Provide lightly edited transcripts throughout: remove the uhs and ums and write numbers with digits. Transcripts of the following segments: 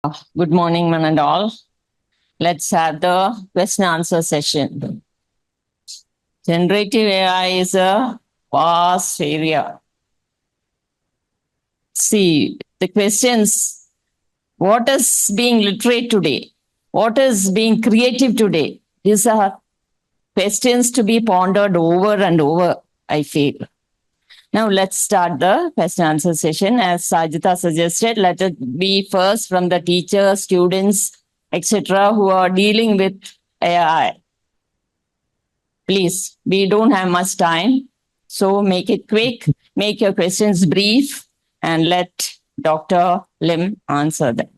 Good morning, one and all. Let's have the question answer session. Generative AI is a vast area. See, the questions, what is being literate today? What is being creative today? These are questions to be pondered over and over, I feel. Now let's start the question answer session. As Sajita suggested, let it be first from the teachers, students, etc., who are dealing with AI. Please, we don't have much time, so make it quick, make your questions brief, and let Dr. Lim answer them.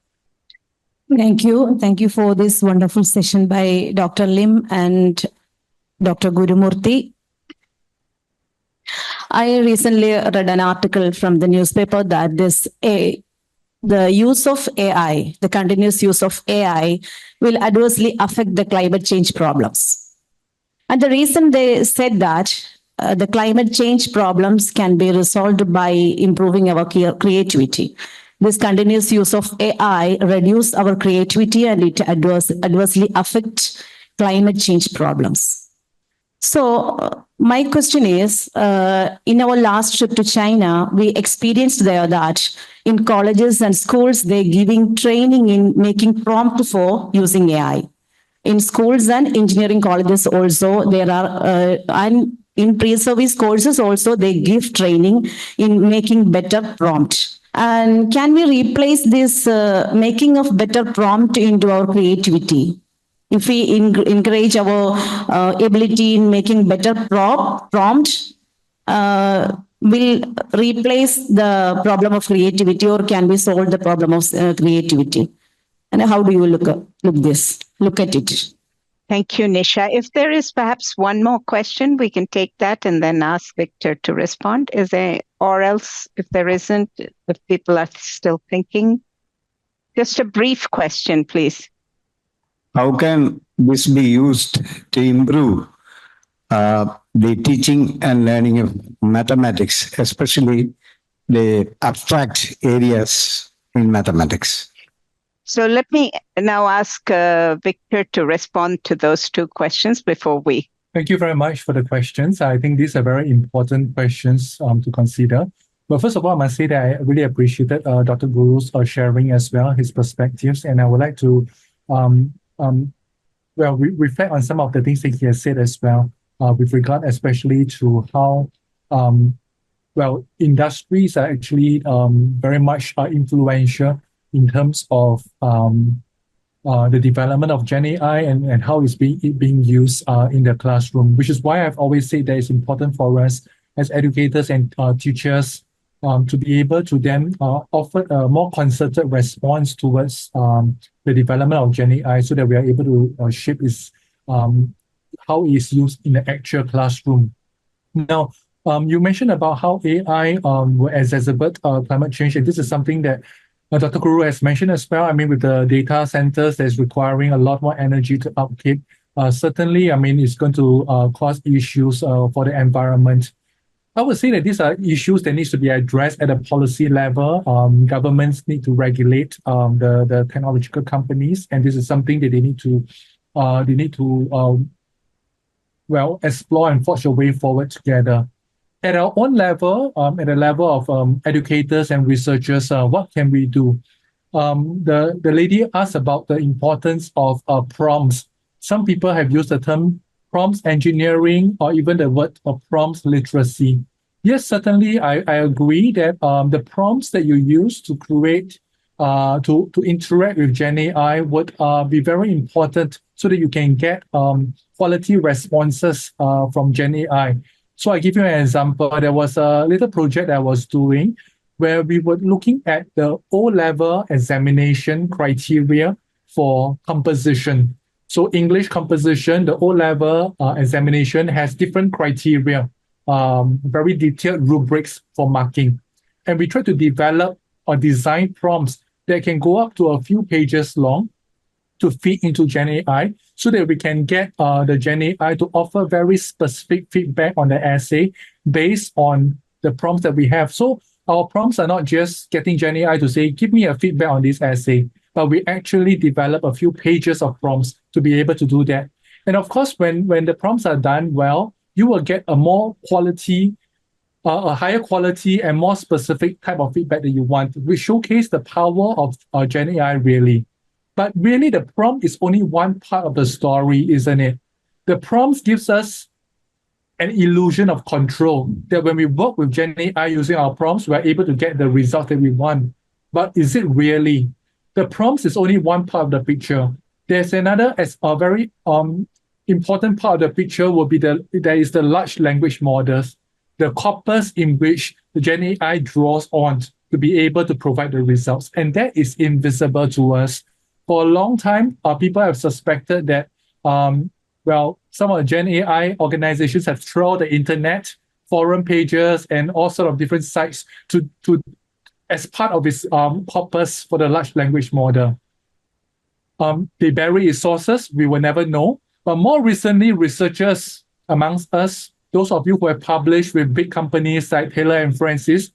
Thank you. Thank you for this wonderful session by Dr. Lim and Dr. Gurumurthy. I recently read an article from the newspaper that the use of AI, the continuous use of AI, will adversely affect the climate change problems. And the reason they said that the climate change problems can be resolved by improving our creativity. This continuous use of AI reduce our creativity and it adversely affect climate change problems. So my question is, in our last trip to China, we experienced there that in colleges and schools, they're giving training in making prompt for using AI. In schools and engineering colleges also, there are, and in pre-service courses also, they give training in making better prompt. And can we replace this making of better prompt into our creativity? If we encourage our ability in making better prompt, will replace the problem of creativity, or can we solve the problem of creativity? And how do you look at it? Thank you, Nisha. If there is perhaps one more question, we can take that and then ask Victor to respond. Is there, or else if there isn't, if people are still thinking, just a brief question, please. How can this be used to improve the teaching and learning of mathematics, especially the abstract areas in mathematics? So let me now ask Victor to respond to those two questions before we. Thank you very much for the questions. I think these are very important questions to consider. But first of all, I must say that I really appreciated Dr. Guru's sharing as well, his perspectives, and I would like to reflect on some of the things that he has said as well, with regard especially to how industries are actually very much influential in terms of the development of Gen AI and how it's being used in the classroom, which is why I've always said that it's important for us as educators and teachers to be able to then offer a more concerted response towards the development of Gen AI so that we are able to shape how it's used in the actual classroom. Now, you mentioned about how AI will exacerbate climate change, and this is something that Dr. Guru has mentioned as well. I mean, with the data centers that's requiring a lot more energy to upkeep, certainly, I mean, it's going to cause issues for the environment. I would say that these are issues that need to be addressed at a policy level. Governments need to regulate the technological companies, and this is something that they need to explore and forge a way forward together. At our own level, at the level of educators and researchers, what can we do? The lady asked about the importance of prompts. Some people have used the term prompts engineering or even the word of prompts literacy. Yes, certainly, I agree that the prompts that you use to create, to interact with Gen AI would be very important so that you can get quality responses from Gen AI. So I give you an example. There was a little project I was doing where we were looking at the O-level examination criteria for composition. So English composition, the O-level examination has different criteria, very detailed rubrics for marking. And we try to develop or design prompts that can go up to a few pages long to feed into Gen AI so that we can get the Gen AI to offer very specific feedback on the essay based on the prompts that we have. So our prompts are not just getting Gen AI to say, give me a feedback on this essay, but we actually develop a few pages of prompts to be able to do that. And of course, when the prompts are done well, you will get a more quality, a higher quality and more specific type of feedback that you want, which showcase the power of Gen AI really. But really, the prompt is only one part of the story, isn't it? The prompts gives us an illusion of control, that when we work with Gen AI using our prompts, we're able to get the result that we want. But is it really? The prompts is only one part of the picture. There's another, as a very important part of the picture will be there is the large language models, the corpus in which the Gen AI draws on to be able to provide the results. And that is invisible to us. For a long time, people have suspected that, some of the Gen AI organizations have trawled the internet, forum pages, and all sort of different sites to as part of its corpus for the large language model. They bury its sources, we will never know. But more recently, researchers amongst us, those of you who have published with big companies like Taylor and Francis,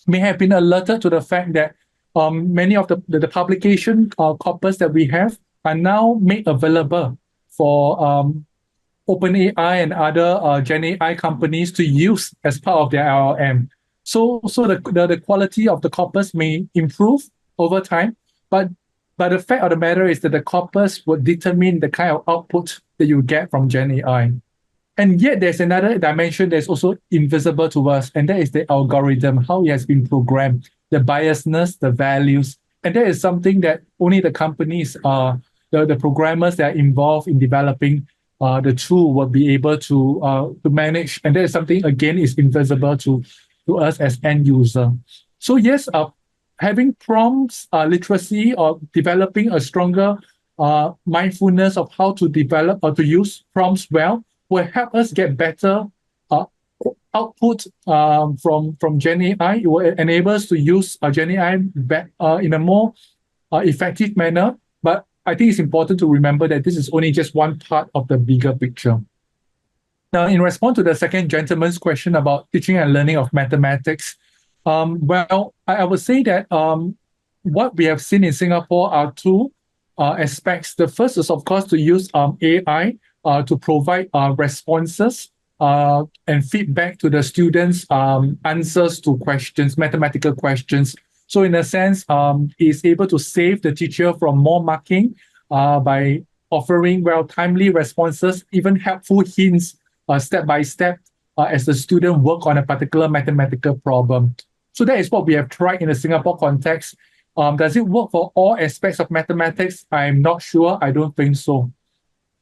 may have been alerted to the fact that many of the publication corpus that we have are now made available for OpenAI and other Gen AI companies to use as part of their LLM. So the quality of the corpus may improve over time, but the fact of the matter is that the corpus would determine the kind of output that you get from Gen AI. And yet there's another dimension that's also invisible to us, and that is the algorithm, how it has been programmed, the biasness, the values. And that is something that only the companies, the programmers that are involved in developing the tool will be able to manage. And that is something, again, is invisible to us as end user. So yes, having prompts literacy or developing a stronger mindfulness of how to develop or to use prompts well will help us get better output from Gen AI. It will enable us to use Gen AI in a more effective manner. But I think it's important to remember that this is only just one part of the bigger picture. Now, in response to the second gentleman's question about teaching and learning of mathematics, I would say that what we have seen in Singapore are two aspects. The first is, of course, to use AI to provide responses and feedback to the students' answers to questions, mathematical questions. So in a sense, it's able to save the teacher from more marking by offering timely responses, even helpful hints step by step as the student work on a particular mathematical problem. So that is what we have tried in the Singapore context. Does it work for all aspects of mathematics? I'm not sure. I don't think so.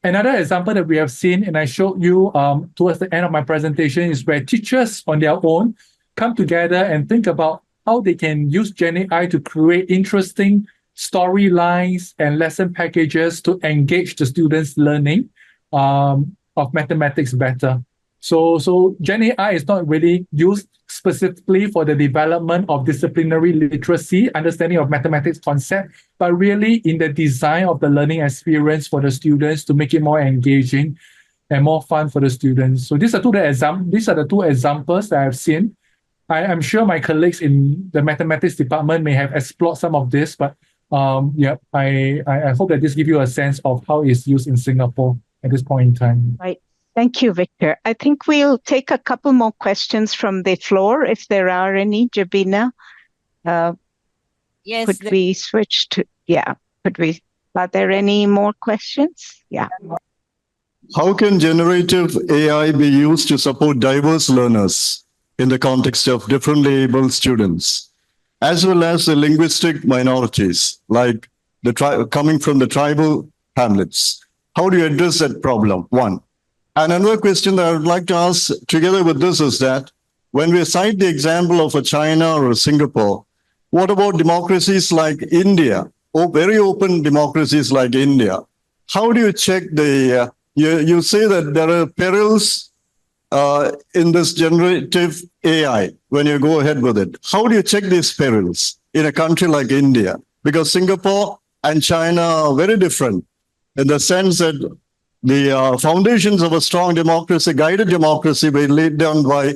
Another example that we have seen, and I showed you towards the end of my presentation, is where teachers on their own come together and think about how they can use Gen AI to create interesting storylines and lesson packages to engage the students' learning of mathematics better. So Gen AI is not really used specifically for the development of disciplinary literacy, understanding of mathematics concept, but really in the design of the learning experience for the students to make it more engaging and more fun for the students. So these are the two examples that I've seen. I'm sure my colleagues in the mathematics department may have explored some of this, but I hope that this gives you a sense of how it's used in Singapore at this point in time. Right. Thank you, Victor. I think we'll take a couple more questions from the floor, if there are any. Jabina, Yes. could we switch to, are there any more questions? Yeah. How can generative AI be used to support diverse learners in the context of differently able students, as well as the linguistic minorities, like coming from the tribal hamlets? How do you address that problem? One. And another question that I would like to ask together with this is that when we cite the example of a China or a Singapore, what about democracies like India, or very open democracies like India? How do you check you say that there are perils in this generative AI when you go ahead with it. How do you check these perils in a country like India? Because Singapore and China are very different in the sense that the foundations of a strong democracy, guided democracy, were laid down by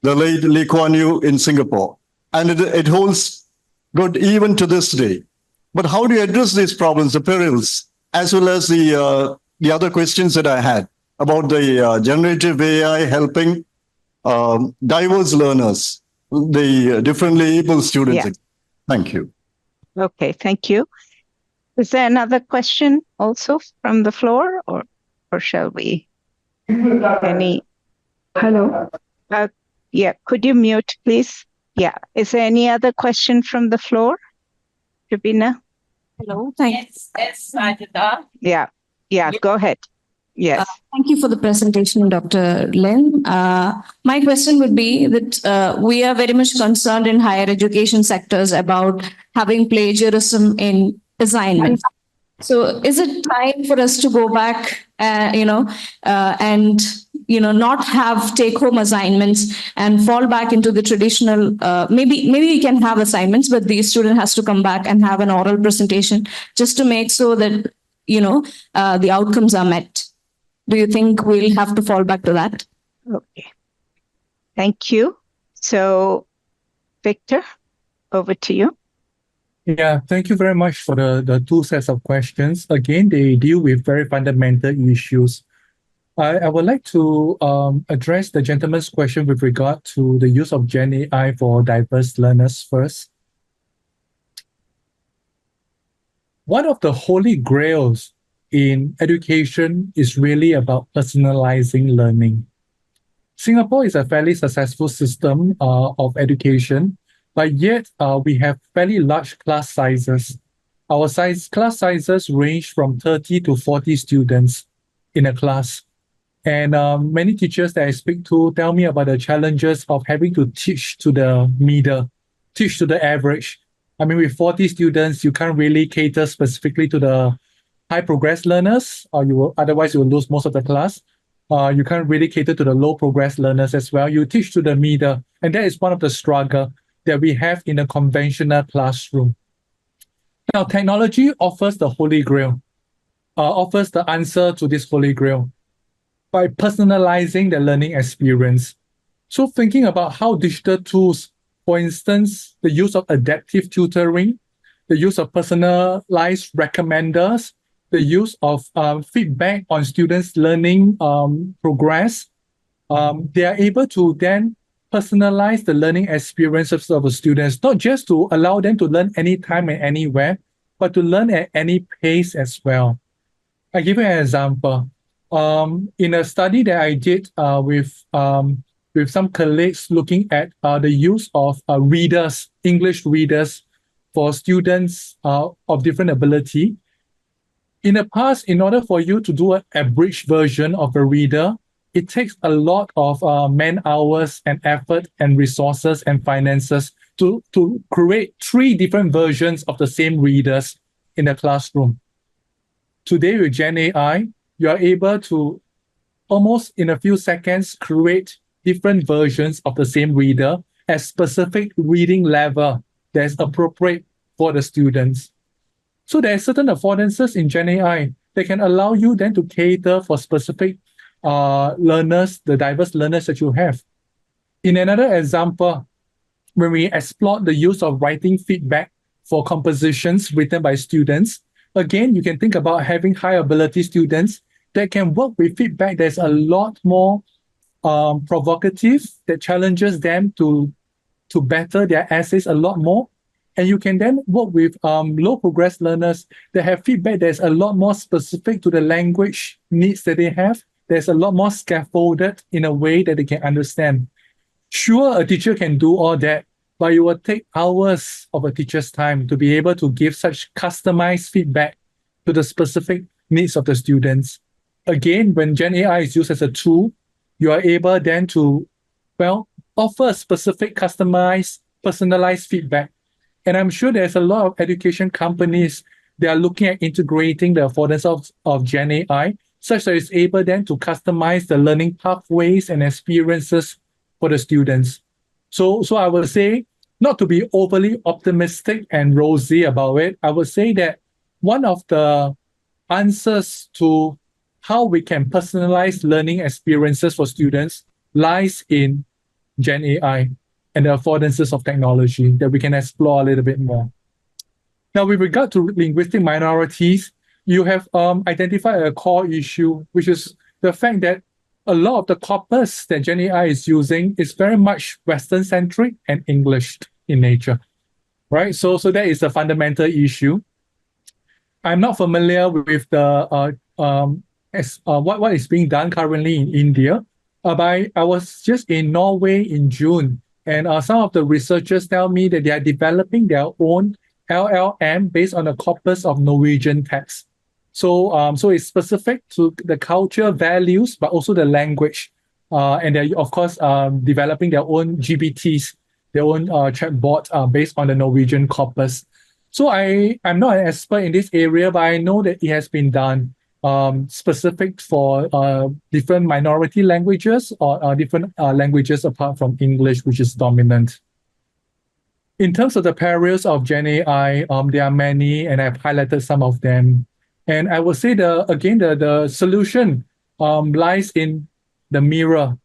the late Lee Kuan Yew in Singapore. And it holds good even to this day. But how do you address these problems, the perils, as well as the other questions that I had about the generative AI helping diverse learners, the differently able students? Yeah. Thank you. Okay, thank you. Is there another question also from the floor, or shall we? Any? Hello. Yeah, could you mute, please? Yeah. Is there any other question from the floor? Rubina? Hello. Thanks. Yes, Sajida. Yeah. Yeah, go ahead. Yes. Thank you for the presentation, Dr. Lin. My question would be that we are very much concerned in higher education sectors about having plagiarism in assignments. So is it time for us to go back, and not have take-home assignments and fall back into the traditional? Maybe we can have assignments, but the student has to come back and have an oral presentation just to make so that the outcomes are met. Do you think we'll have to fall back to that? Okay. Thank you. So, Victor, over to you. Yeah, thank you very much for the two sets of questions. Again, they deal with very fundamental issues. I would like to address the gentleman's question with regard to the use of Gen AI for diverse learners first. One of the holy grails in education is really about personalizing learning. Singapore is a fairly successful system of education, but yet we have fairly large class sizes. Our class sizes range from 30 to 40 students in a class. And many teachers that I speak to tell me about the challenges of having to teach to the middle, teach to the average. I mean, with 40 students, you can't really cater specifically to the high progress learners, or otherwise you will lose most of the class. You can't really cater to the low progress learners as well. You teach to the middle, and that is one of the struggle that we have in a conventional classroom. Now, technology offers the holy grail, offers the answer to this holy grail by personalizing the learning experience. So thinking about how digital tools, for instance, the use of adaptive tutoring, the use of personalized recommenders, the use of feedback on students' learning progress, they are able to then personalize the learning experiences of the students, not just to allow them to learn anytime and anywhere, but to learn at any pace as well. I give you an example. In a study that I did with some colleagues looking at the use of readers, English readers for students of different ability. In the past, in order for you to do an abridged version of a reader, it takes a lot of man hours and effort and resources and finances to create 3 different versions of the same readers in the classroom. Today with Gen AI, you are able to almost in a few seconds create different versions of the same reader at specific reading level that's appropriate for the students. So there are certain affordances in Gen AI that can allow you then to cater for specific learners, the diverse learners that you have. In another example, when we explored the use of writing feedback for compositions written by students, again, you can think about having high ability students that can work with feedback that's a lot more provocative, that challenges them to better their essays a lot more. And you can then work with low progress learners that have feedback that's a lot more specific to the language needs that they have. There's a lot more scaffolded in a way that they can understand. Sure, a teacher can do all that, but it will take hours of a teacher's time to be able to give such customized feedback to the specific needs of the students. Again, when Gen AI is used as a tool, you are able then to, offer specific customized, personalized feedback. And I'm sure there's a lot of education companies that are looking at integrating the affordance of Gen AI, such that it's able then to customize the learning pathways and experiences for the students. So I would say, not to be overly optimistic and rosy about it, I would say that one of the answers to how we can personalize learning experiences for students lies in Gen AI and the affordances of technology that we can explore a little bit more. Now, with regard to linguistic minorities, you have identified a core issue, which is the fact that a lot of the corpus that GenAI is using is very much Western-centric and English in nature, right? So that is a fundamental issue. I'm not familiar with the what is being done currently in India, but I was just in Norway in June, and some of the researchers tell me that they are developing their own LLM based on a corpus of Norwegian texts. So it's specific to the culture, values, but also the language. And they're, of course, developing their own GPTs, their own chatbot based on the Norwegian corpus. So I'm not an expert in this area, but I know that it has been done specific for different minority languages or different languages apart from English, which is dominant. In terms of the perils of GenAI, there are many, and I've highlighted some of them. And I would say the solution lies in the mirror.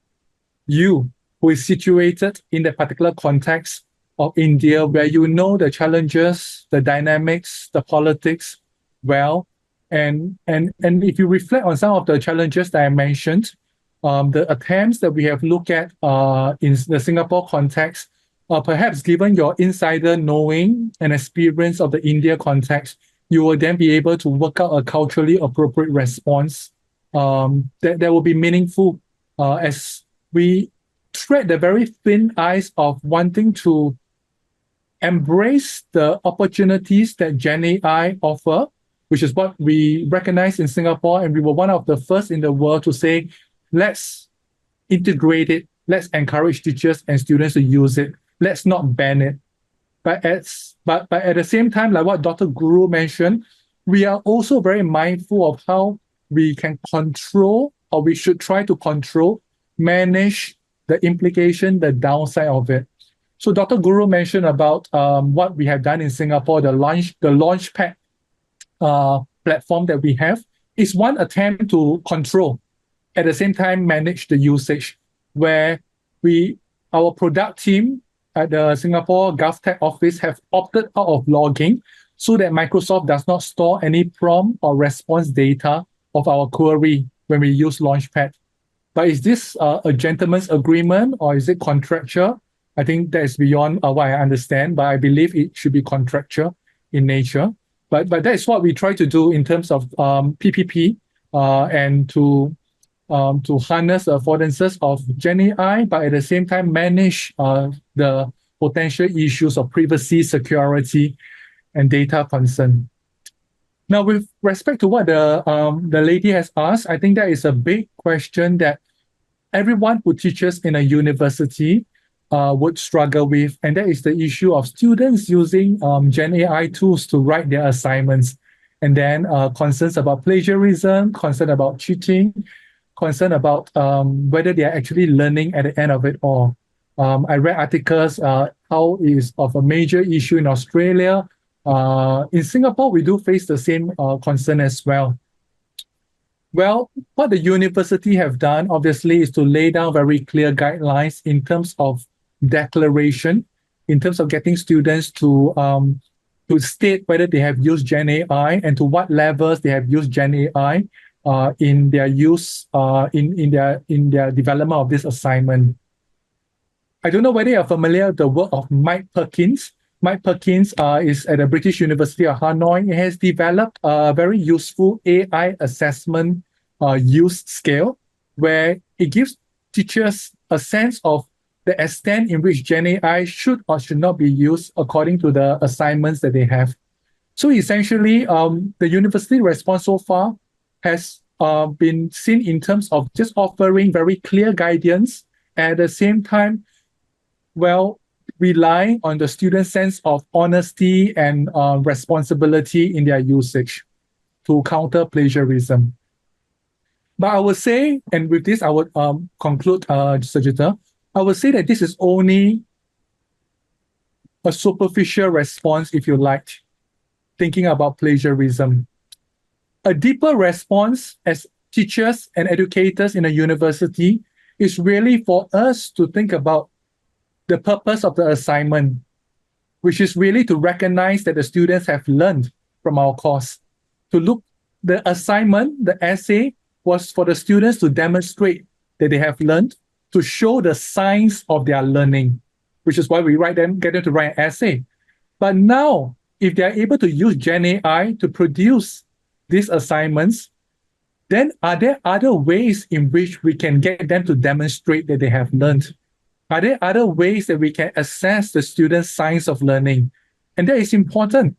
You, who is situated in the particular context of India, where you know the challenges, the dynamics, the politics well. And if you reflect on some of the challenges that I mentioned, the attempts that we have looked at in the Singapore context, perhaps given your insider knowing and experience of the India context, you will then be able to work out a culturally appropriate response that will be meaningful as we tread the very thin ice of wanting to embrace the opportunities that GenAI offer, which is what we recognize in Singapore. And we were one of the first in the world to say, let's integrate it. Let's encourage teachers and students to use it. Let's not ban it. But at the same time, like what Dr. Guru mentioned, we are also very mindful of how we can control, or we should try to control, manage the implication, the downside of it. So Dr. Guru mentioned about what we have done in Singapore, the Launchpad platform that we have is one attempt to control, at the same time manage the usage, where our product team at the Singapore GovTech office have opted out of logging so that Microsoft does not store any prompt or response data of our query when we use Launchpad. But is this a gentleman's agreement or is it contractual? I think that is beyond what I understand, but I believe it should be contractual in nature. But that is what we try to do in terms of PPP and to harness affordances of GenAI, but at the same time manage the potential issues of privacy, security, and data concern. Now, with respect to what the lady has asked, I think that is a big question that everyone who teaches in a university would struggle with, and that is the issue of students using GenAI tools to write their assignments, and then concerns about plagiarism, concern about cheating, concern about whether they are actually learning at the end of it all. I read articles how it is of a major issue in Australia. In Singapore, we do face the same concern as well. Well, what the university have done, obviously, is to lay down very clear guidelines in terms of declaration, in terms of getting students to state whether they have used GenAI and to what levels they have used GenAI in their use in their development of this assignment. I don't know whether you're familiar with the work of Mike Perkins. Mike Perkins is at the British University of Hanoi. He has developed a very useful AI assessment use scale where it gives teachers a sense of the extent in which GenAI should or should not be used according to the assignments that they have. So essentially, the university response so far has been seen in terms of just offering very clear guidance, at the same time, well, relying on the student's sense of honesty and responsibility in their usage to counter plagiarism. But I would say, and with this I would conclude, Sajita, I would say that this is only a superficial response, if you like, thinking about plagiarism. A deeper response as teachers and educators in a university is really for us to think about the purpose of the assignment. which is really to recognize that the students have learned from our course. To look, the assignment, the essay was for the students to demonstrate that they have learned, to show the signs of their learning, which is why we get them to write an essay. But now, if they are able to use Gen AI to produce these assignments, then are there other ways in which we can get them to demonstrate that they have learned? Are there other ways that we can assess the students' signs of learning? And that is important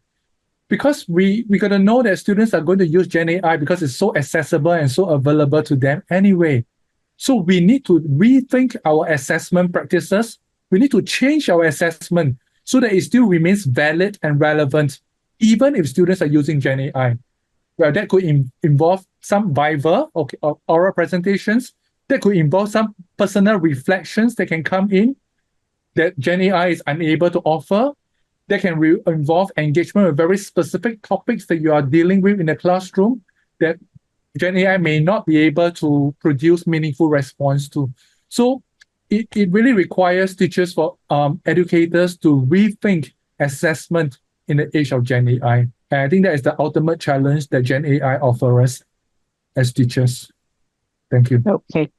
because we got to know that students are going to use Gen AI because it's so accessible and so available to them anyway. So we need to rethink our assessment practices. We need to change our assessment so that it still remains valid and relevant, even if students are using Gen AI. Well, that could involve some Viva or oral presentations. That could involve some personal reflections that can come in that Gen AI is unable to offer. That can involve engagement with very specific topics that you are dealing with in the classroom that Gen AI may not be able to produce meaningful response to. So it really requires teachers for educators to rethink assessment in the age of Gen AI. And I think that is the ultimate challenge that Gen AI offers us as teachers. Thank you. Okay,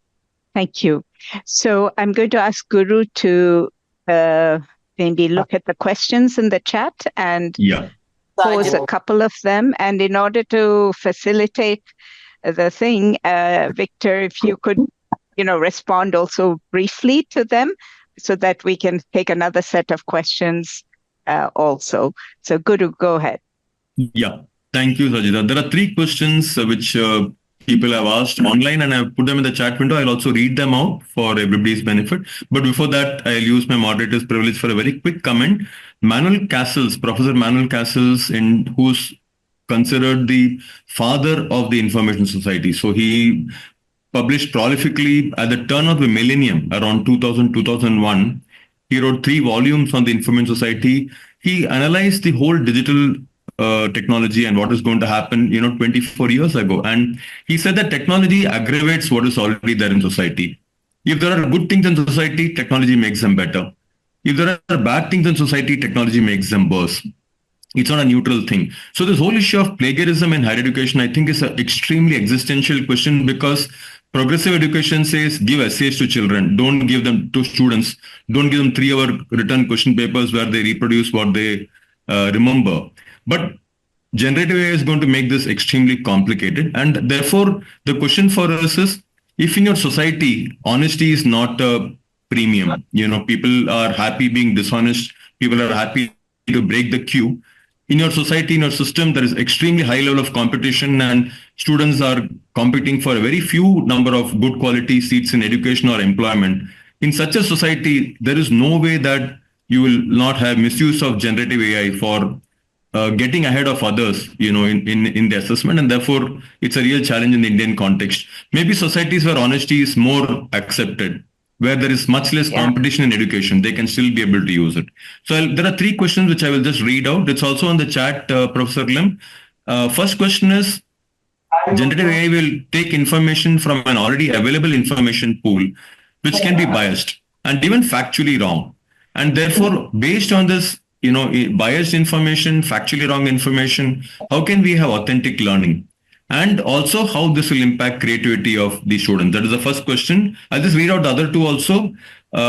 thank you. So I'm going to ask Guru to maybe look at the questions in the chat and pose a couple of them. And in order to facilitate the thing, Victor, if you could, respond also briefly to them so that we can take another set of questions also. So Guru, go ahead. Yeah, thank you, Sajida. There are 3 questions which people have asked online, and I've put them in the chat window. I'll also read them out for everybody's benefit. But before that, I'll use my moderator's privilege for a very quick comment. Professor Manuel Castles, who's considered the father of the information society. So he published prolifically at the turn of the millennium, around 2000, 2001. He wrote 3 volumes on the information society. He analyzed the whole digital technology and what is going to happen, 24 years ago. And he said that technology aggravates what is already there in society. If there are good things in society, technology makes them better. If there are bad things in society, technology makes them worse. It's not a neutral thing. So this whole issue of plagiarism in higher education, I think, is an extremely existential question because progressive education says give essays to children, don't give them to students, don't give them 3-hour written question papers where they reproduce what they remember. But generative AI is going to make this extremely complicated. And therefore, the question for us is, if in your society, honesty is not a premium, people are happy being dishonest, people are happy to break the queue. In your society, in your system, there is extremely high level of competition and students are competing for a very few number of good quality seats in education or employment. In such a society, there is no way that you will not have misuse of generative AI for getting ahead of others, in the assessment. And therefore, it's a real challenge in the Indian context. Maybe societies where honesty is more accepted, where there is much less competition in education, they can still be able to use it. So there are 3 questions which I will just read out. It's also on the chat, Professor Lim. First question is, generative AI will take information from an already available information pool, which can be biased and even factually wrong. And therefore, based on this, biased information, factually wrong information, how can we have authentic learning? And also how this will impact creativity of the students. That is the first question. I'll just read out the other 2 also.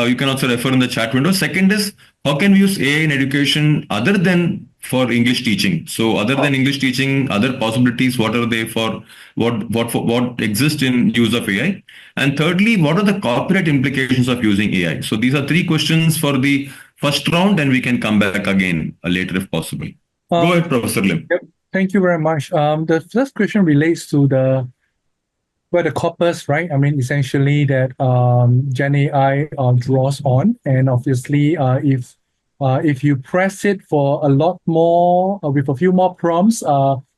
You can also refer in the chat window. Second is, how can we use AI in education other than for English teaching? So other than English teaching, other possibilities, what are they for what exists in use of AI? And thirdly, what are the corporate implications of using AI? So these are 3 questions for the first round, and we can come back again later if possible. Go ahead, Professor Lim. Yep. Thank you very much. The first question relates to the corpus, right? I mean, essentially that Gen AI draws on, and obviously, if you press it for a lot more with a few more prompts,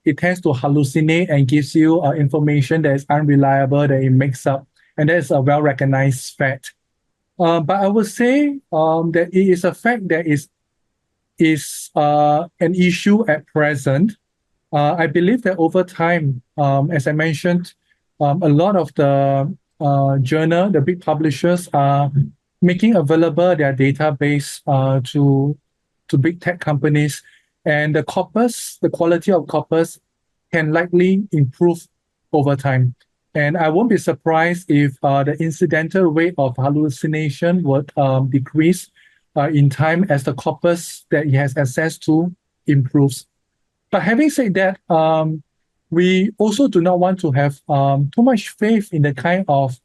it tends to hallucinate and gives you information that is unreliable, that it makes up, and that is a well-recognized fact. But I would say that it is a fact that is an issue at present. I believe that over time, as I mentioned, a lot of the the big publishers are making available their database to to big tech companies, and the quality of corpus can likely improve over time. And I won't be surprised if the incidental rate of hallucination would decrease in time as the corpus that he has access to improves. But having said that, we also do not want to have too much faith in the kind of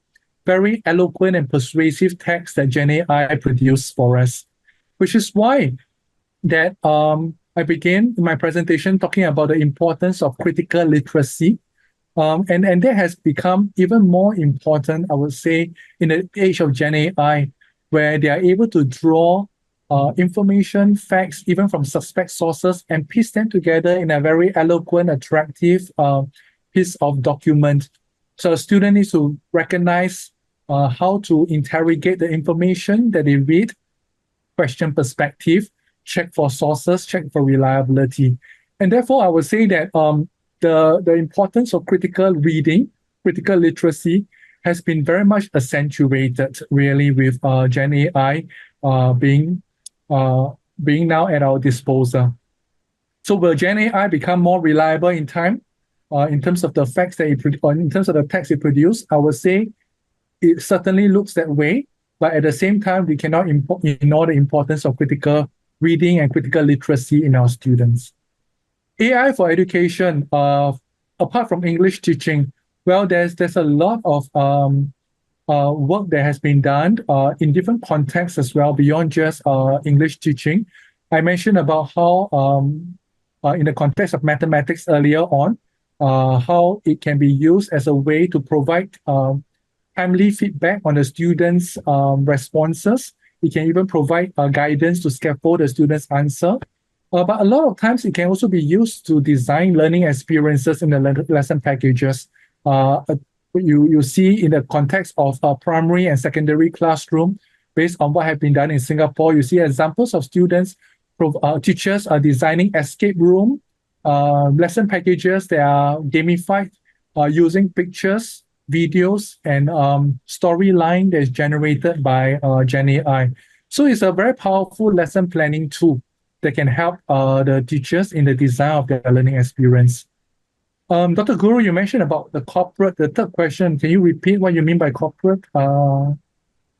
very eloquent and persuasive text that Gen AI produce for us, which is why that I began my presentation talking about the importance of critical literacy. And that has become even more important, I would say, in the age of Gen AI, where they are able to draw information, facts, even from suspect sources, and piece them together in a very eloquent, attractive piece of document. So a student needs to recognize how to interrogate the information that they read, question perspective, check for sources, check for reliability. And therefore, I would say that the importance of critical reading, critical literacy, has been very much accentuated, really, with Gen AI being now at our disposal. So will Gen AI become more reliable in time in terms of the facts that in terms of the text it produces? I would say it certainly looks that way, but at the same time, we cannot ignore the importance of critical reading and critical literacy in our students. AI for education, apart from English teaching, well, there's a lot of work that has been done in different contexts as well, beyond just English teaching. I mentioned about how, in the context of mathematics earlier on, how it can be used as a way to provide timely feedback on the students' responses. It can even provide guidance to scaffold the students' answer. But a lot of times, it can also be used to design learning experiences in the lesson packages. You see in the context of primary and secondary classroom, based on what has been done in Singapore, you see examples of students, teachers are designing escape room lesson packages that are gamified using pictures, videos, and storyline that is generated by Gen AI. So it's a very powerful lesson planning tool that can help the teachers in the design of their learning experience. Dr. Guru, you mentioned about the third question. Can you repeat what you mean by corporate?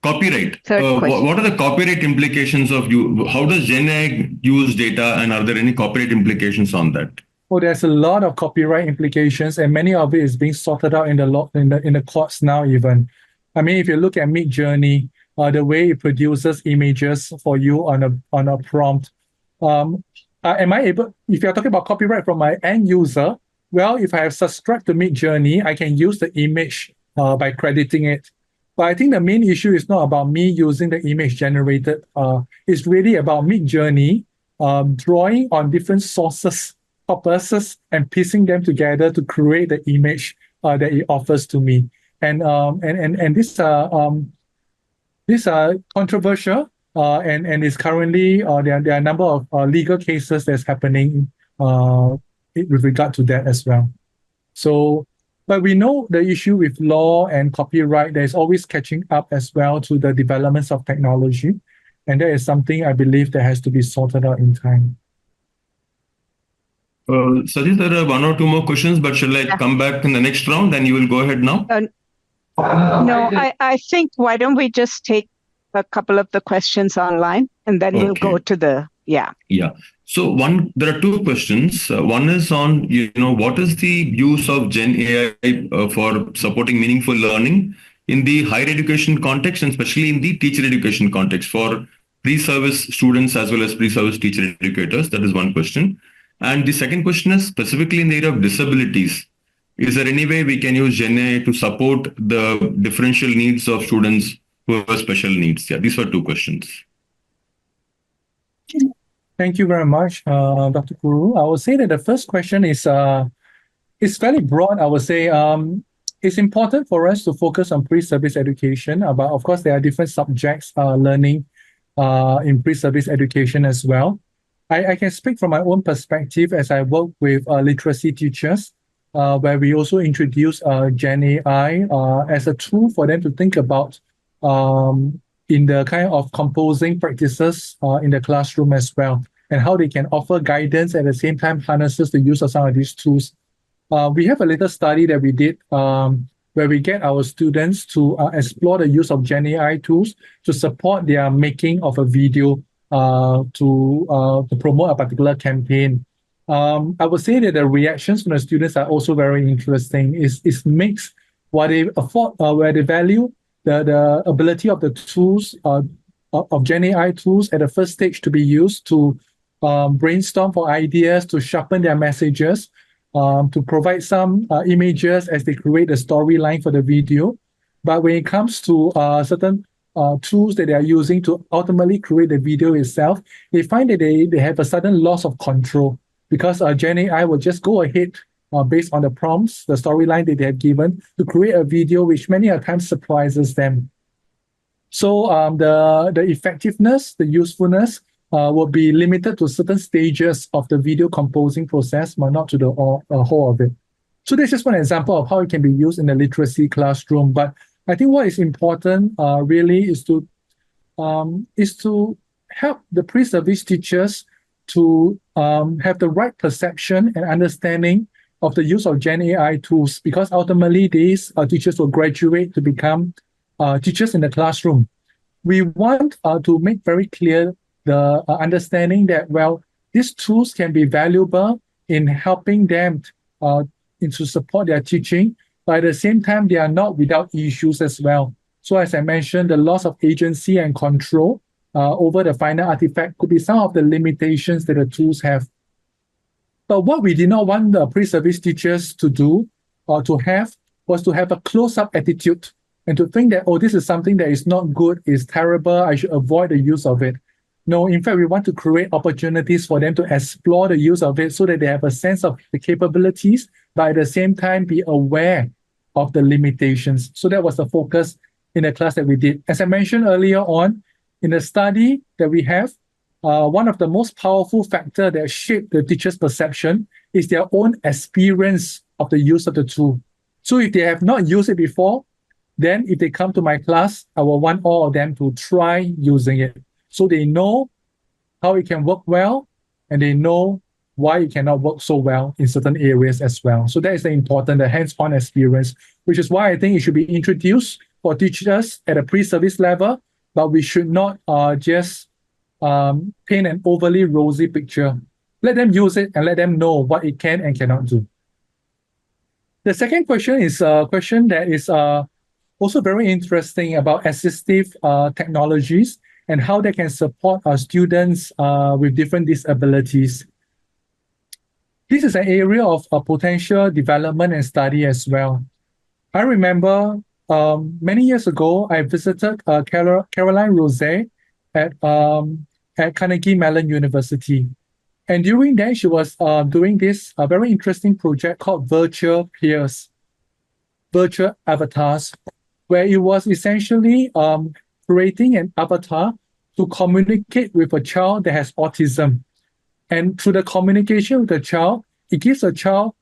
Copyright. What are the copyright implications of you? How does Gen AI use data, and are there any copyright implications on that? Oh, there's a lot of copyright implications, and many of it is being sorted out in the courts now. Even, I mean, if you look at Midjourney, the way it produces images for you on a prompt, am I able? If you're talking about copyright from my end user, well, if I have subscribed to Midjourney, I can use the image by crediting it. But I think the main issue is not about me using the image generated. It's really about Midjourney drawing on different sources, purposes, and piecing them together to create the image that it offers to me. And this are controversial, and is currently there are a number of legal cases that's happening with regard to that as well. So, but we know the issue with law and copyright, there's always catching up as well to the developments of technology. And that is something I believe that has to be sorted out in time. Sajid, there are one or two more questions, but shall I come back in the next round? Then you will go ahead now. No, I think why don't we just take a couple of the questions online, and then we'll go to the Yeah. So there are two questions. One is on, what is the use of Gen AI for supporting meaningful learning in the higher education context, and especially in the teacher education context for pre-service students as well as pre-service teacher educators? That is one question. And the second question is specifically in the area of disabilities. Is there any way we can use Gen AI to support the differential needs of students who have special needs? Yeah, these were two questions. Thank you very much, Dr. Guru. I would say that the first question is fairly broad. I would say it's important for us to focus on pre-service education, but of course there are different subjects learning in pre-service education as well. I can speak from my own perspective as I work with literacy teachers, where we also introduce Gen AI as a tool for them to think about in the kind of composing practices in the classroom as well. and how they can offer guidance at the same time harnesses the use of some of these tools. We have a little study that we did where we get our students to explore the use of Gen AI tools to support their making of a video to promote a particular campaign. I would say that the reactions from the students are also very interesting. It's mixed. What they afford, where they value the ability of the tools of Gen AI tools at the first stage to be used to brainstorm for ideas, to sharpen their messages, to provide some images as they create the storyline for the video. But when it comes to certain tools that they are using to ultimately create the video itself, they find that they have a sudden loss of control because Gen AI will just go ahead based on the prompts, the storyline that they have given to create a video, which many a times surprises them. So the effectiveness, the usefulness will be limited to certain stages of the video composing process, but not to the whole of it. So that's just one example of how it can be used in the literacy classroom. But I think what is important really is to help the pre-service teachers to have the right perception and understanding of the use of Gen AI tools, because ultimately these teachers will graduate to become teachers in the classroom. We want to make very clear the understanding that, well, these tools can be valuable in helping them to support their teaching, but at the same time, they are not without issues as well. So as I mentioned, the loss of agency and control over the final artifact could be some of the limitations that the tools have. But what we did not want the pre-service teachers to do or to have was to have a close-up attitude and to think that, oh, this is something that is not good, is terrible, I should avoid the use of it. No, in fact, we want to create opportunities for them to explore the use of it so that they have a sense of the capabilities, but at the same time be aware of the limitations. So that was the focus in the class that we did. As I mentioned earlier on, in the study that we have, one of the most powerful factors that shape the teacher's perception is their own experience of the use of the tool. So if they have not used it before, then if they come to my class, I will want all of them to try using it so they know how it can work well and they know why it cannot work so well in certain areas as well. So that is the important, the hands-on experience, which is why I think it should be introduced for teachers at a pre-service level, but we should not just paint an overly rosy picture. Let them use it and let them know what it can and cannot do. The second question is a question that is also very interesting about assistive technologies and how they can support our students with different disabilities. This is an area of potential development and study as well. I remember many years ago, I visited Caroline Rose at Carnegie Mellon University. And during that, she was doing this very interesting project called Virtual Peers, Virtual Avatars, where it was essentially creating an avatar to communicate with a child that has autism. And through the communication with the child, it gives a child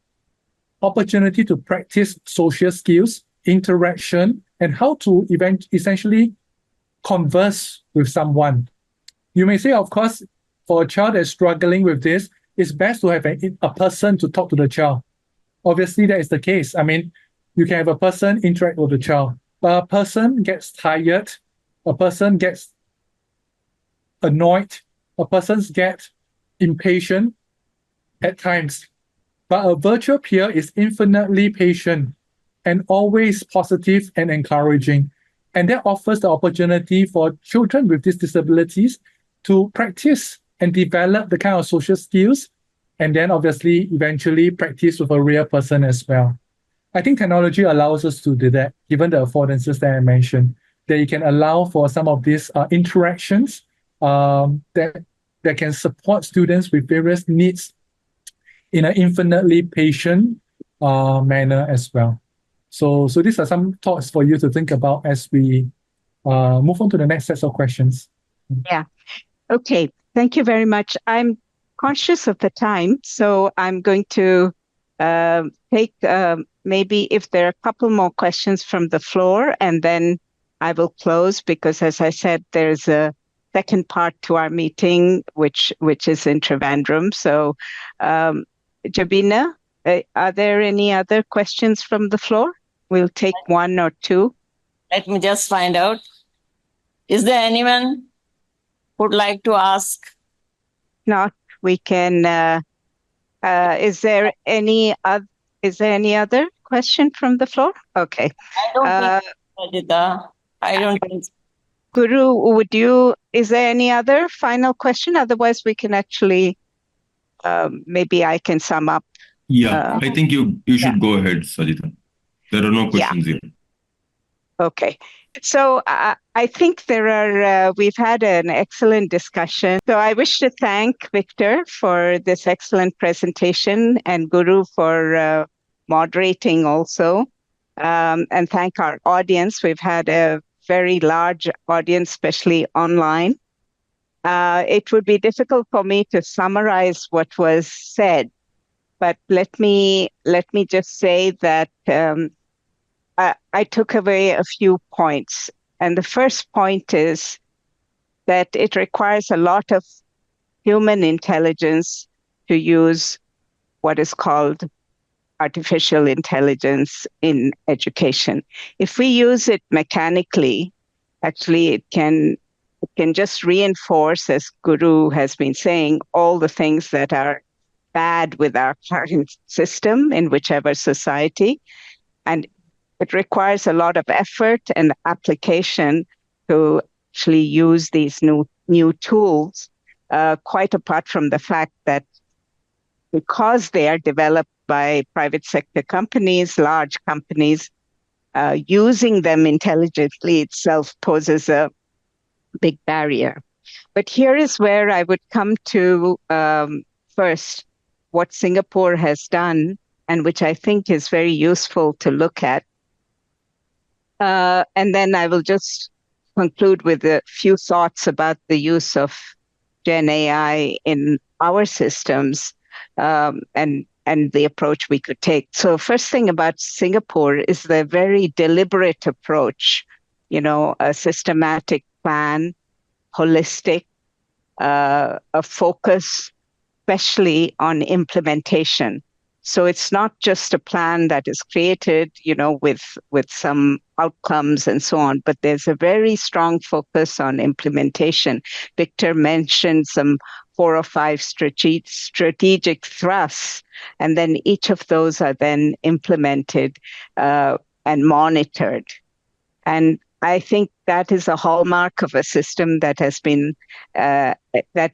opportunity to practice social skills, interaction, and how to essentially converse with someone. You may say, of course, for a child that's struggling with this, it's best to have a person to talk to the child. Obviously, that is the case. I mean, you can have a person interact with the child, but a person gets tired, a person gets annoyed, a person gets impatient at times. But a virtual peer is infinitely patient and always positive and encouraging. And that offers the opportunity for children with these disabilities to practice and develop the kind of social skills, and then obviously eventually practice with a real person as well. I think technology allows us to do that, given the affordances that I mentioned, that it can allow for some of these interactions that can support students with various needs in an infinitely patient manner as well. So these are some thoughts for you to think about as we move on to the next set of questions. Yeah. Okay. Thank you very much. I'm conscious of the time, so I'm going to take maybe if there are a couple more questions from the floor, and then I will close because, as I said, there's a second part to our meeting, which is in Trivandrum. So, Jabina, are there any other questions from the floor? We'll take one or two. Let me just find out. Is there anyone who would like to ask? Not, we can. Is there any other question from the floor? Okay. I don't think, Rajita. I don't think. Guru, is there any other final question? Otherwise, we can actually, maybe I can sum up. Yeah, I think you should go ahead, Sajita. There are no questions here. Okay. So I think we've had an excellent discussion. So I wish to thank Victor for this excellent presentation and Guru for moderating also. And thank our audience. We've had a very large audience, especially online. It would be difficult for me to summarize what was said, but let me just say that I took away a few points. And the first point is that it requires a lot of human intelligence to use what is called artificial intelligence in education. If we use it mechanically, actually it can just reinforce, as Guru has been saying, all the things that are bad with our current system in whichever society. And it requires a lot of effort and application to actually use these new tools, quite apart from the fact that because they are developed by private sector companies, large companies, using them intelligently itself poses a big barrier. But here is where I would come to first what Singapore has done, and which I think is very useful to look at. And then I will just conclude with a few thoughts about the use of Gen AI in our systems and the approach we could take. So first thing about Singapore is the very deliberate approach, a systematic plan, holistic, a focus, especially on implementation. So it's not just a plan that is created, with some outcomes and so on, but there's a very strong focus on implementation. Victor mentioned some 4 or 5 strategic thrusts, and then each of those are then implemented and monitored. And I think that is a hallmark of a system that has been, that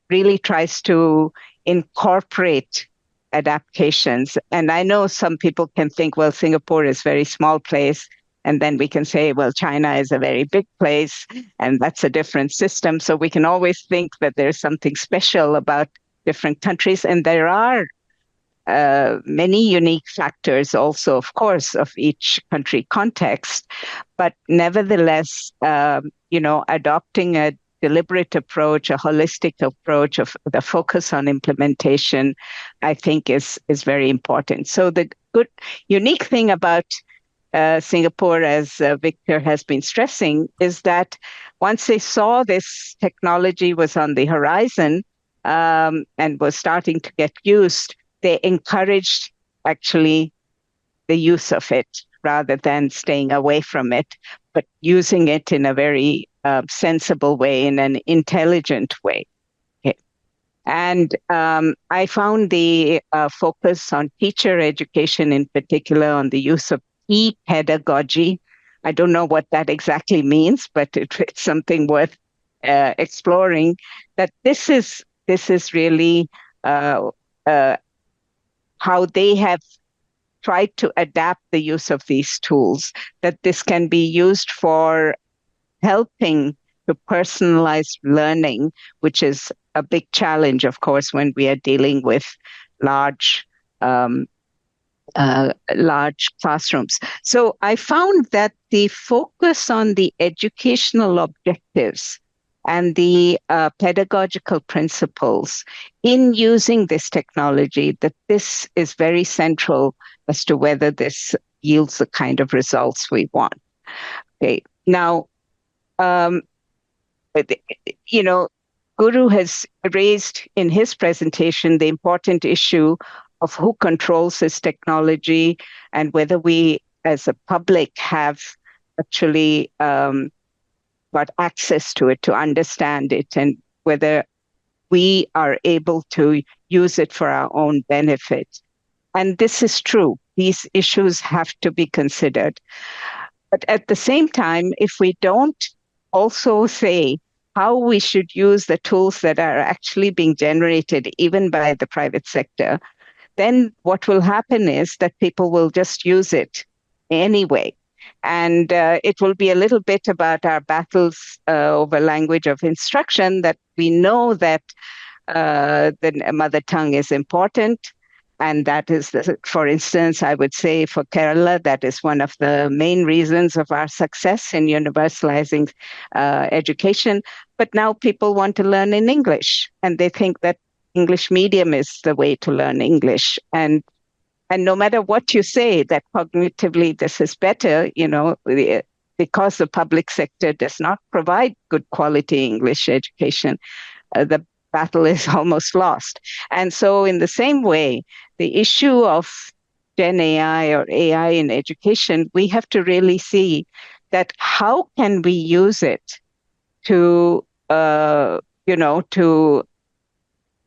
really tries to incorporate adaptations. And I know some people can think, well, Singapore is a very small place. And then we can say, well, China is a very big place and that's a different system. So we can always think that there's something special about different countries. And there are many unique factors also, of course, of each country context. But nevertheless, adopting a deliberate approach, a holistic approach of the focus on implementation, I think is very important. So the unique thing about Singapore, as Victor has been stressing, is that once they saw this technology was on the horizon and was starting to get used, they encouraged actually the use of it rather than staying away from it, but using it in a very sensible way, in an intelligent way. Okay. And I found the focus on teacher education, in particular on the use of e-pedagogy. I don't know what that exactly means, but it's something worth exploring. That this is really how they have tried to adapt the use of these tools, that this can be used for helping to personalize learning, which is a big challenge, of course, when we are dealing with large classrooms. So I found that the focus on the educational objectives and the pedagogical principles in using this technology, that this is very central as to whether this yields the kind of results we want. Okay. Now, you know, Guru has raised in his presentation the important issue of who controls this technology and whether we as a public have actually got access to it, to understand it, and whether we are able to use it for our own benefit. And this is true. These issues have to be considered. But at the same time, if we don't also say how we should use the tools that are actually being generated even by the private sector, then what will happen is that people will just use it anyway. And it will be a little bit about our battles over language of instruction, that we know that the mother tongue is important. And that is, for instance, I would say for Kerala, that is one of the main reasons of our success in universalizing education. But now people want to learn in English, and they think that English medium is the way to learn English. And no matter what you say, that cognitively this is better, because the public sector does not provide good quality English education, the battle is almost lost. And so in the same way, the issue of Gen AI or AI in education, we have to really see that how can we use it to, to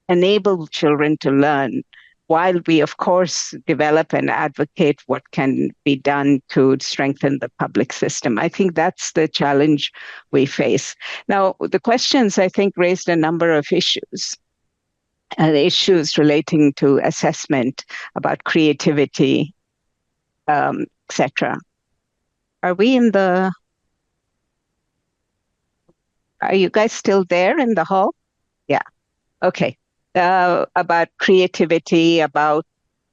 enable children to learn, while we, of course, develop and advocate what can be done to strengthen the public system. I think that's the challenge we face. Now, the questions, I think, raised a number of issues. The issues relating to assessment, about creativity, etc. Are you guys still there in the hall? Yeah. Okay. About creativity, about,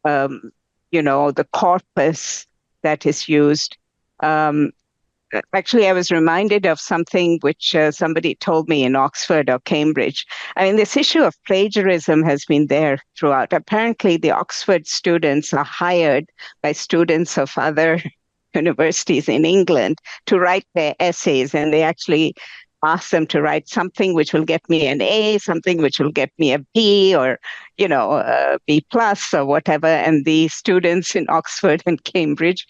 the corpus that is used. Actually, I was reminded of something which somebody told me in Oxford or Cambridge. I mean, this issue of plagiarism has been there throughout. Apparently, the Oxford students are hired by students of other universities in England to write their essays, and they actually ask them to write something which will get me an A, something which will get me a B, or, a B plus or whatever. And the students in Oxford and Cambridge,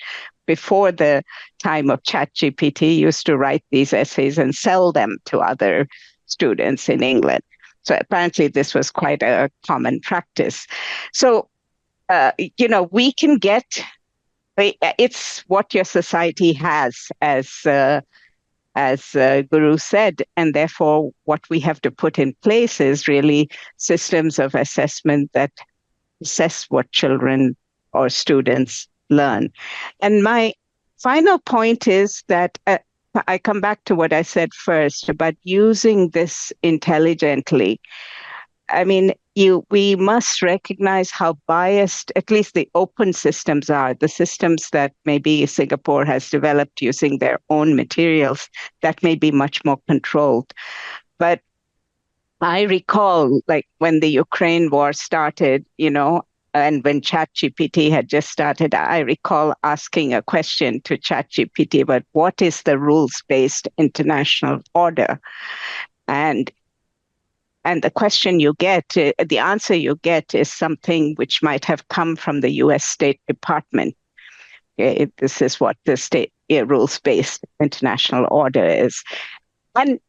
before the time of ChatGPT, used to write these essays and sell them to other students in England. So apparently this was quite a common practice. So, we can get, it's what your society has, as Guru said, and therefore what we have to put in place is really systems of assessment that assess what children or students learn. And my final point is that I come back to what I said first about using this intelligently. I mean, we must recognize how biased, at least the open systems are, the systems that maybe Singapore has developed using their own materials, that may be much more controlled. But I recall, like, when the Ukraine war started, and when ChatGPT had just started, I recall asking a question to ChatGPT about what is the rules-based international order? And the question you get, the answer you get is something which might have come from the US State Department. This is what the state rules-based international order is. And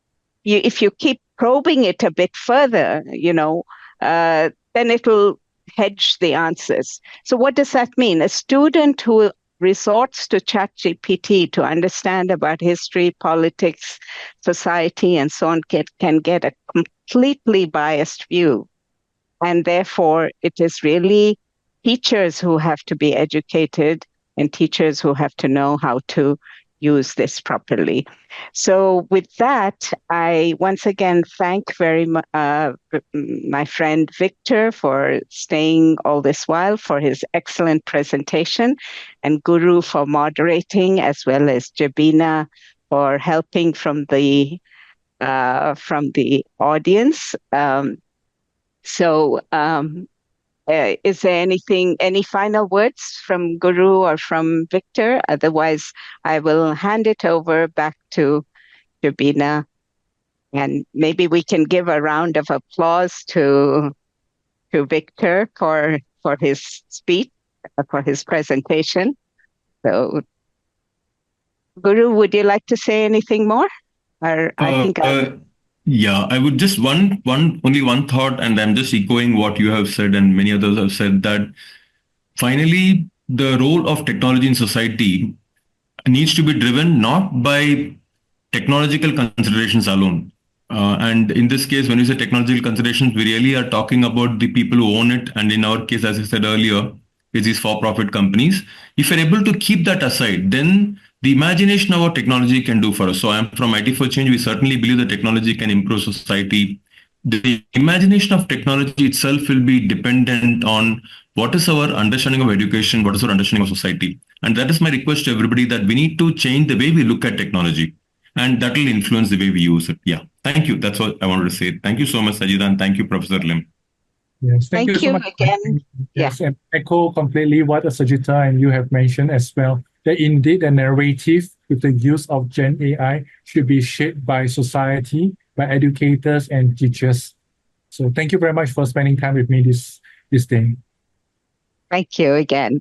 if you keep probing it a bit further, then it will hedge the answers. So what does that mean? A student who resorts to ChatGPT to understand about history, politics, society, and so on can get a completely biased view. And therefore, it is really teachers who have to be educated and teachers who have to know how to use this properly. So with that, I once again thank very much my friend Victor for staying all this while, for his excellent presentation, and Guru for moderating, as well as Jabina for helping from the audience. Is there any final words from Guru or from Victor? Otherwise, I will hand it over back to Jabina. And maybe we can give a round of applause to Victor for his speech, for his presentation. So, Guru, would you like to say anything more? Or Yeah, I would just only one thought, and I'm just echoing what you have said and many others have said, that finally the role of technology in society needs to be driven not by technological considerations alone. And in this case, when we say technological considerations, we really are talking about the people who own it. And in our case, as I said earlier, is these for-profit companies. If you're able to keep that aside, then the imagination of what technology can do for us. So I'm from IT for Change. We certainly believe that technology can improve society. The imagination of technology itself will be dependent on what is our understanding of education, what is our understanding of society. And that is my request to everybody, that we need to change the way we look at technology. And that will influence the way we use it. Yeah. Thank you. That's what I wanted to say. Thank you so much, Sajida, and thank you, Professor Lim. Yes, thank you so much again. Yes, and echo completely what Sajita and you have mentioned as well, that indeed the narrative with the use of Gen AI should be shaped by society, by educators and teachers. So thank you very much for spending time with me this day. Thank you again.